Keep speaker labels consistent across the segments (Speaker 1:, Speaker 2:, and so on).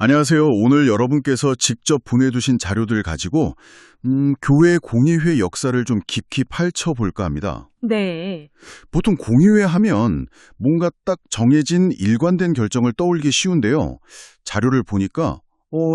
Speaker 1: 안녕하세요. 오늘 여러분께서 직접 보내주신 자료들 가지고 교회 공의회 역사를 좀 깊이 파헤쳐볼까 합니다.
Speaker 2: 네.
Speaker 1: 보통 공의회 하면 뭔가 딱 정해진 일관된 결정을 떠올리기 쉬운데요. 자료를 보니까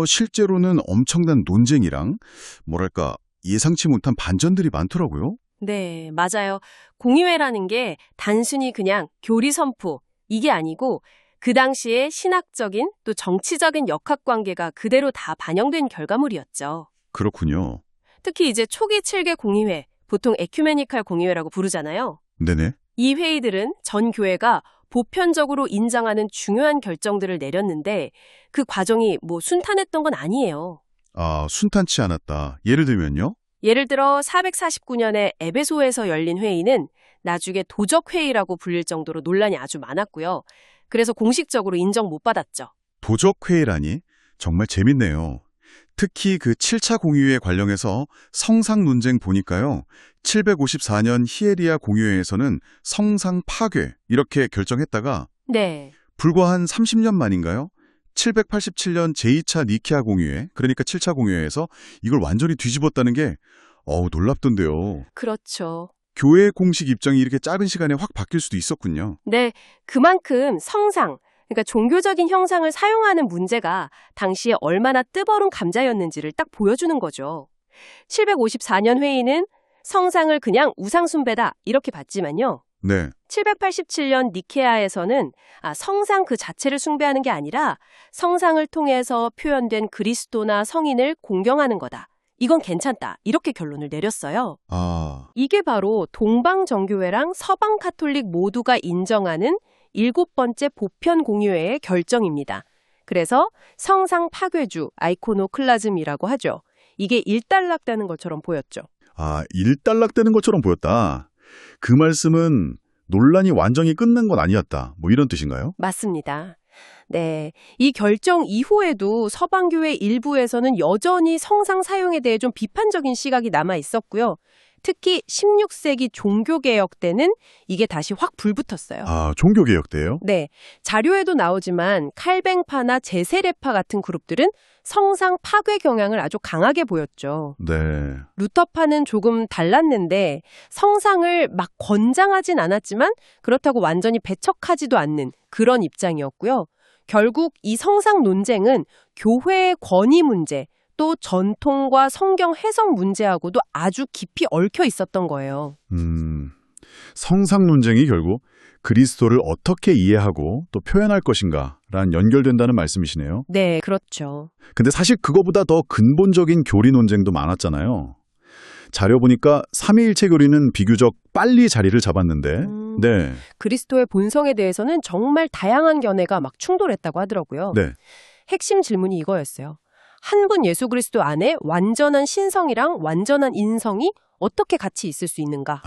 Speaker 1: 실제로는 엄청난 논쟁이랑 뭐랄까 예상치 못한 반전들이 많더라고요.
Speaker 2: 네, 맞아요. 공의회라는 게 단순히 그냥 교리 선포, 이게 아니고 그 당시에 신학적인 또 정치적인 역학관계가 그대로 다 반영된 결과물이었죠.
Speaker 1: 그렇군요.
Speaker 2: 특히 이제 초기 7개 공의회, 보통 에큐메니칼 공의회라고 부르잖아요.
Speaker 1: 네네.
Speaker 2: 이 회의들은 전 교회가 보편적으로 인정하는 중요한 결정들을 내렸는데 그 과정이 순탄했던 건 아니에요.
Speaker 1: 아, 순탄치 않았다. 예를 들면요?
Speaker 2: 예를 들어 449년에 에베소에서 열린 회의는 나중에 도적회의라고 불릴 정도로 논란이 아주 많았고요. 그래서 공식적으로 인정 못 받았죠.
Speaker 1: 도적회의라니? 정말 재밌네요. 특히 그 7차 공의회 관련해서 성상 논쟁 보니까요. 754년 히에리아 공의회에서는 성상 파괴 이렇게 결정했다가
Speaker 2: 네.
Speaker 1: 불과 한 30년 만인가요? 787년 제2차 니케아 공의회, 그러니까 7차 공의회에서 이걸 완전히 뒤집었다는 게 놀랍던데요.
Speaker 2: 그렇죠.
Speaker 1: 교회 공식 입장이 이렇게 짧은 시간에 확 바뀔 수도 있었군요.
Speaker 2: 네, 그만큼 성상, 그러니까 종교적인 형상을 사용하는 문제가 당시에 얼마나 뜻벌은 감자였는지를 딱 보여주는 거죠. 754년 회의는 성상을 그냥 우상 숭배다 이렇게 봤지만요.
Speaker 1: 네.
Speaker 2: 787년 니케아에서는 성상 그 자체를 숭배하는 게 아니라 성상을 통해서 표현된 그리스도나 성인을 공경하는 거다. 이건 괜찮다. 이렇게 결론을 내렸어요. 이게 바로 동방정교회랑 서방 카톨릭 모두가 인정하는 7번째 보편 공의회의 결정입니다. 그래서 성상 파괴주, 아이코노클라즘이라고 하죠. 이게 일단락되는 것처럼 보였죠.
Speaker 1: 일단락되는 것처럼 보였다. 그 말씀은 논란이 완전히 끝난 건 아니었다. 이런 뜻인가요?
Speaker 2: 맞습니다. 네, 이 결정 이후에도 서방교회 일부에서는 여전히 성상 사용에 대해 좀 비판적인 시각이 남아 있었고요. 특히 16세기 종교개혁 때는 이게 다시 확 불붙었어요.
Speaker 1: 종교개혁 때요?
Speaker 2: 네, 자료에도 나오지만 칼뱅파나 제세례파 같은 그룹들은 성상 파괴 경향을 아주 강하게 보였죠.
Speaker 1: 네.
Speaker 2: 루터파는 조금 달랐는데 성상을 막 권장하진 않았지만 그렇다고 완전히 배척하지도 않는 그런 입장이었고요. 결국 이 성상 논쟁은 교회의 권위 문제, 또 전통과 성경 해석 문제하고도 아주 깊이 얽혀 있었던 거예요.
Speaker 1: 성상 논쟁이 결국 그리스도를 어떻게 이해하고 또 표현할 것인가랑 연결된다는 말씀이시네요.
Speaker 2: 네, 그렇죠.
Speaker 1: 근데 사실 그거보다 더 근본적인 교리 논쟁도 많았잖아요. 자료 보니까 삼위일체 교리는 비교적 빨리 자리를 잡았는데 네.
Speaker 2: 그리스도의 본성에 대해서는 정말 다양한 견해가 막 충돌했다고 하더라고요.
Speaker 1: 네.
Speaker 2: 핵심 질문이 이거였어요. 한 분 예수 그리스도 안에 완전한 신성이랑 완전한 인성이 어떻게 같이 있을 수 있는가?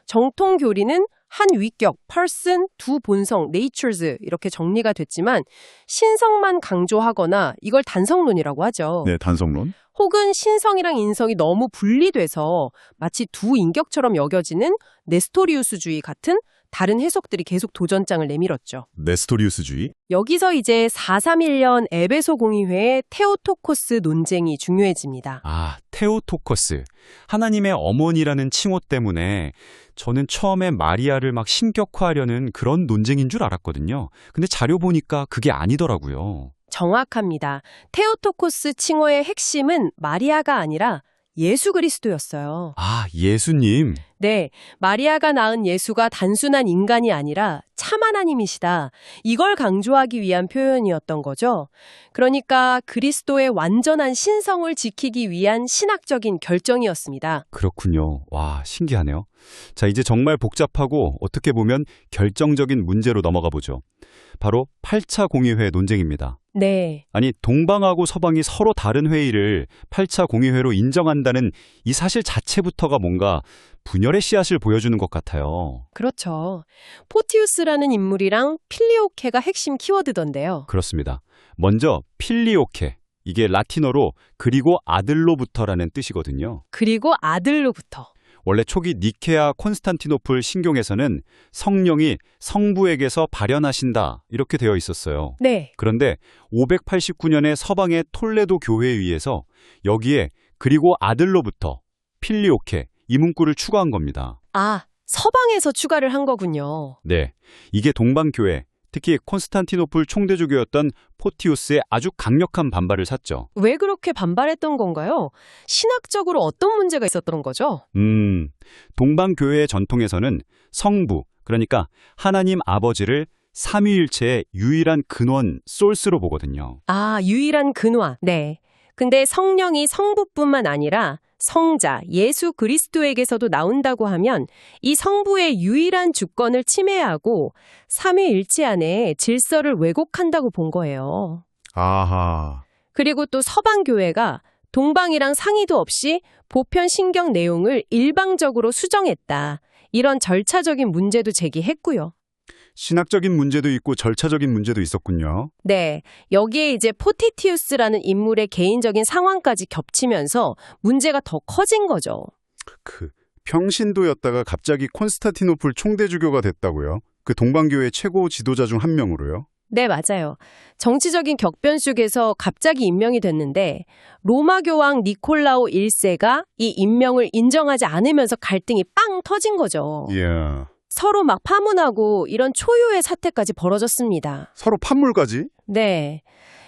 Speaker 2: 정통 교리는 한 위격, person, 두 본성, natures 이렇게 정리가 됐지만 신성만 강조하거나 이걸 단성론이라고 하죠.
Speaker 1: 네, 단성론.
Speaker 2: 혹은 신성이랑 인성이 너무 분리돼서 마치 두 인격처럼 여겨지는 네스토리우스주의 같은 다른 해석들이 계속 도전장을 내밀었죠.
Speaker 1: 네스토리우스주의?
Speaker 2: 여기서 이제 431년 에베소 공의회의 테오토코스 논쟁이 중요해집니다.
Speaker 3: 테오토코스. 하나님의 어머니라는 칭호 때문에 저는 처음에 마리아를 막 신격화하려는 그런 논쟁인 줄 알았거든요. 근데 자료 보니까 그게 아니더라고요.
Speaker 2: 정확합니다. 테오토코스 칭호의 핵심은 마리아가 아니라 예수 그리스도였어요.
Speaker 3: 예수님.
Speaker 2: 네, 마리아가 낳은 예수가 단순한 인간이 아니라 참 하나님이시다. 이걸 강조하기 위한 표현이었던 거죠. 그러니까 그리스도의 완전한 신성을 지키기 위한 신학적인 결정이었습니다.
Speaker 3: 그렇군요. 와, 신기하네요. 자, 이제 정말 복잡하고 어떻게 보면 결정적인 문제로 넘어가 보죠. 바로 8차 공의회 논쟁입니다.
Speaker 2: 네.
Speaker 3: 아니, 동방하고 서방이 서로 다른 회의를 8차 공의회로 인정한다는 이 사실 자체부터가 뭔가 분열의 씨앗을 보여주는 것 같아요.
Speaker 2: 그렇죠. 포티우스라는 인물이랑 필리오케가 핵심 키워드던데요.
Speaker 3: 그렇습니다. 먼저 필리오케. 이게 라틴어로 그리고 아들로부터라는 뜻이거든요.
Speaker 2: 그리고 아들로부터.
Speaker 3: 원래 초기 니케아 콘스탄티노플 신경에서는 성령이 성부에게서 발현하신다 이렇게 되어 있었어요.
Speaker 2: 네.
Speaker 3: 그런데 589년에 서방의 톨레도 교회에 의해서 여기에 그리고 아들로부터 필리오케 이 문구를 추가한 겁니다.
Speaker 2: 아, 서방에서 추가를 한 거군요.
Speaker 3: 네, 이게 동방교회, 특히 콘스탄티노플 총대주교였던 포티우스의 아주 강력한 반발을 샀죠.
Speaker 2: 왜 그렇게 반발했던 건가요? 신학적으로 어떤 문제가 있었던 거죠?
Speaker 3: 동방교회의 전통에서는 성부, 그러니까 하나님 아버지를 삼위일체의 유일한 근원, 소스로 보거든요.
Speaker 2: 아, 유일한 근화. 네. 근데 성령이 성부뿐만 아니라 성자, 예수 그리스도에게서도 나온다고 하면 이 성부의 유일한 주권을 침해하고 삼위일체 안에 질서를 왜곡한다고 본 거예요.
Speaker 1: 아하.
Speaker 2: 그리고 또 서방교회가 동방이랑 상의도 없이 보편 신경 내용을 일방적으로 수정했다. 이런 절차적인 문제도 제기했고요.
Speaker 1: 신학적인 문제도 있고 절차적인 문제도 있었군요.
Speaker 2: 네, 여기에 이제 포티티우스라는 인물의 개인적인 상황까지 겹치면서 문제가 더 커진 거죠.
Speaker 1: 평신도였다가 갑자기 콘스탄티노플 총대주교가 됐다고요? 그 동방교회 최고 지도자 중 한 명으로요?
Speaker 2: 네, 맞아요. 정치적인 격변 속에서 갑자기 임명이 됐는데 로마 교황 니콜라오 1세가 이 임명을 인정하지 않으면서 갈등이 빵 터진 거죠.
Speaker 1: 이야.
Speaker 2: 서로 막 파문하고 이런 초유의 사태까지 벌어졌습니다.
Speaker 1: 서로 판물까지?
Speaker 2: 네.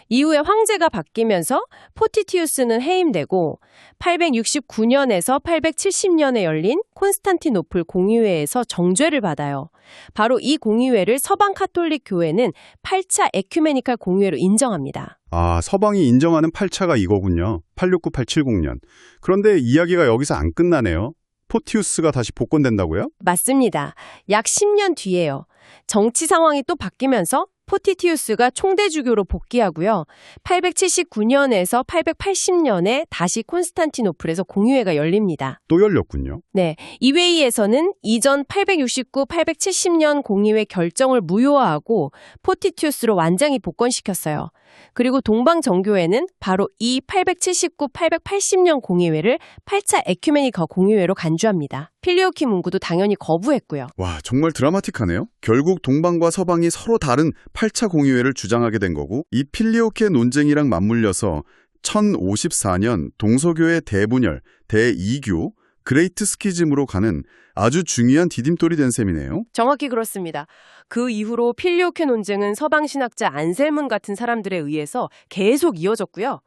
Speaker 2: 이후에 황제가 바뀌면서 포티티우스는 해임되고 869년에서 870년에 열린 콘스탄티노플 공의회에서 정죄를 받아요. 바로 이 공의회를 서방 카톨릭 교회는 8차 에큐메니칼 공의회로 인정합니다.
Speaker 1: 아, 서방이 인정하는 8차가 이거군요. 869-870년. 그런데 이야기가 여기서 안 끝나네요. 포티우스가 다시 복권된다고요?
Speaker 2: 맞습니다. 약 10년 뒤에요. 정치 상황이 또 바뀌면서 포티티우스가 총대주교로 복귀하고요. 879년에서 880년에 다시 콘스탄티노플에서 공의회가 열립니다.
Speaker 1: 또 열렸군요.
Speaker 2: 네, 이 회의에서는 이전 869, 870년 공의회 결정을 무효화하고 포티티우스로 완전히 복권시켰어요. 그리고 동방정교회는 바로 이 879, 880년 공의회를 8차 에큐메니카 공의회로 간주합니다. 필리오키 문구도 당연히 거부했고요.
Speaker 1: 와, 정말 드라마틱하네요. 결국 동방과 서방이 서로 다른 8차 공의회를 주장하게 된 거고, 이 필리오케 논쟁이랑 맞물려서 1054년 동서교회 대분열, 대이교, 그레이트 스키즘으로 가는 아주 중요한 디딤돌이 된 셈이네요.
Speaker 2: 정확히 그렇습니다. 그 이후로 필리오케 논쟁은 서방신학자 안셀문 같은 사람들에 의해서 계속 이어졌고요.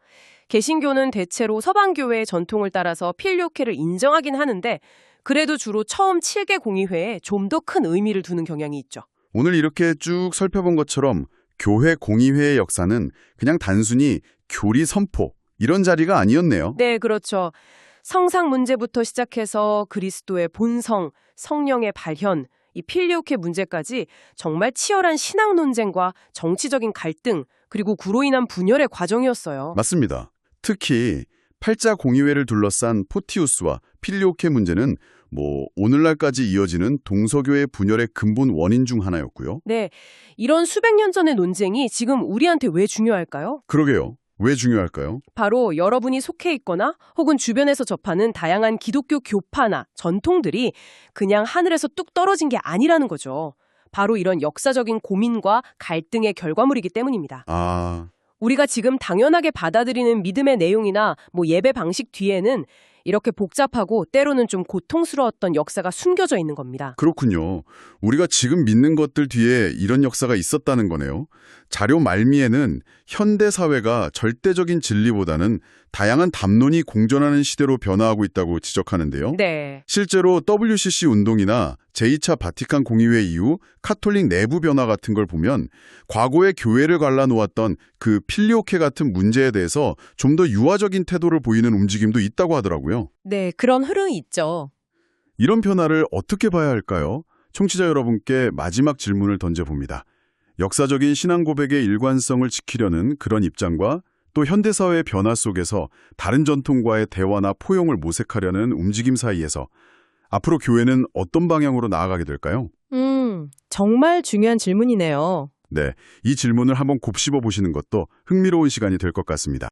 Speaker 2: 개신교는 대체로 서방교회의 전통을 따라서 필리오케를 인정하긴 하는데 그래도 주로 처음 7개 공의회에 좀 더 큰 의미를 두는 경향이 있죠.
Speaker 1: 오늘 이렇게 쭉 살펴본 것처럼 교회 공의회의 역사는 그냥 단순히 교리 선포, 이런 자리가 아니었네요.
Speaker 2: 네, 그렇죠. 성상 문제부터 시작해서 그리스도의 본성, 성령의 발현, 이 필리오케 문제까지 정말 치열한 신학 논쟁과 정치적인 갈등, 그리고 구로 인한 분열의 과정이었어요.
Speaker 1: 맞습니다. 특히 팔자 공의회를 둘러싼 포티우스와 필리오케 문제는 오늘날까지 이어지는 동서교의 분열의 근본 원인 중 하나였고요.
Speaker 2: 네, 이런 수백 년 전의 논쟁이 지금 우리한테 왜 중요할까요?
Speaker 1: 그러게요. 왜 중요할까요?
Speaker 2: 바로 여러분이 속해 있거나 혹은 주변에서 접하는 다양한 기독교 교파나 전통들이 그냥 하늘에서 뚝 떨어진 게 아니라는 거죠. 바로 이런 역사적인 고민과 갈등의 결과물이기 때문입니다. 우리가 지금 당연하게 받아들이는 믿음의 내용이나 예배 방식 뒤에는 이렇게 복잡하고 때로는 좀 고통스러웠던 역사가 숨겨져 있는 겁니다.
Speaker 1: 그렇군요. 우리가 지금 믿는 것들 뒤에 이런 역사가 있었다는 거네요. 자료 말미에는 현대 사회가 절대적인 진리보다는 다양한 담론이 공존하는 시대로 변화하고 있다고 지적하는데요.
Speaker 2: 네.
Speaker 1: 실제로 WCC 운동이나 제2차 바티칸 공의회 이후 카톨릭 내부 변화 같은 걸 보면 과거에 교회를 갈라놓았던 그 필리오케 같은 문제에 대해서 좀 더 유화적인 태도를 보이는 움직임도 있다고 하더라고요.
Speaker 2: 네, 그런 흐름이 있죠.
Speaker 1: 이런 변화를 어떻게 봐야 할까요? 청취자 여러분께 마지막 질문을 던져봅니다. 역사적인 신앙 고백의 일관성을 지키려는 그런 입장과 또 현대사회의 변화 속에서 다른 전통과의 대화나 포용을 모색하려는 움직임 사이에서 앞으로 교회는 어떤 방향으로 나아가게 될까요?
Speaker 2: 정말 중요한 질문이네요.
Speaker 1: 네, 이 질문을 한번 곱씹어 보시는 것도 흥미로운 시간이 될 것 같습니다.